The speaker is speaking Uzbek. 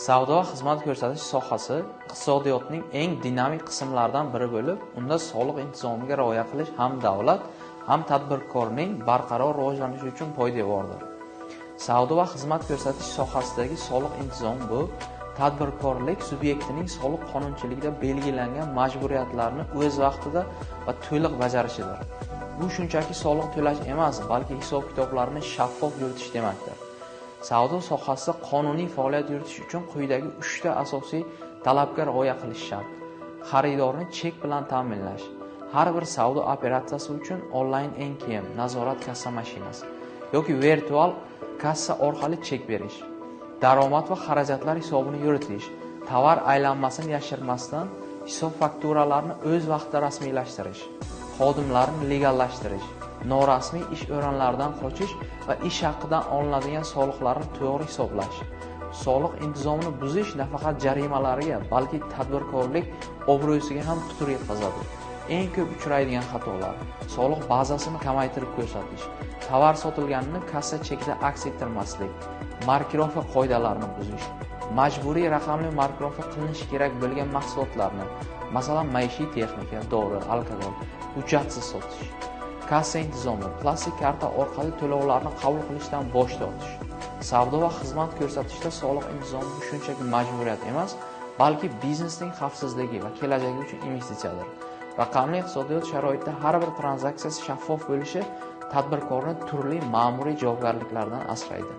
Savdo va xizmat ko'rsatish sohasi iqtisodiyotning eng dinamik qismlaridan biri bo'lib, unda soliq intizomiga rioya qilish ham davlat, ham tadbirkorning barqaror rivojlanishi uchun poydevordir. Savdo va xizmat ko'rsatish sohasidagi soliq intizomi bu tadbirkorlik subyektining soliq qonunchiligida belgilangan majburiyatlarni o'z vaqtida va to'liq bajarishidir. Bu shunchaki soliq to'lash emas, balki hisob-kitoblarni shaffof yuritish demakdir. Savdo sohasida qonuniy faoliyat yuritish uchun quyidagi 3 ta asosiy talabga rioya qilish shart. Xaridorni chek bilan ta'minlash. Har bir savdo operatsiyasi uchun onlayn NKM nazorat kassa mashinasi yoki virtual kassa orqali chek berish. Daromad va xarajatlar hisobini yuritish. Tovar aylanmasini yashirmasdan hisob fakturalarini o'z vaqtida rasmiylashtirish. Xodimlarni legallashtirish. Norasmiy ish o'rinlaridan qochish va ish haqidan olinadigan soliqlarni to'g'ri hisoblash. Soliq intizomini buzish nafaqat jarimalariga, balki tadbirkorlik obro'siga ham putur yetkazadi. Eng ko'p uchraydigan xatolar: soliq bazasini kamaytirib ko'rsatish, tovar sotilganini kassa chekida aks ettirmaslik, markirovka qoidalarini buzish, majburiy raqamli markirovka qilinishi kerak bo'lgan mahsulotlarni, masalan, maishiy texnika, dori, alkogol hujjatsiz sotish. Kassa intizomi, plastik karta orqali to'lovlarni qabul qilishdan bosh tortish. Savdo va xizmat ko'rsatishda soliq intizomi shunchaki majburiyat emas, balki biznesning xavfsizligi va kelajagi uchun investitsiyadir. Raqamli iqtisodiyot sharoitida har bir tranzaksiyasi shaffof bo'lishi tadbirkorni turli ma'muriy javobgarliklardan asraydi.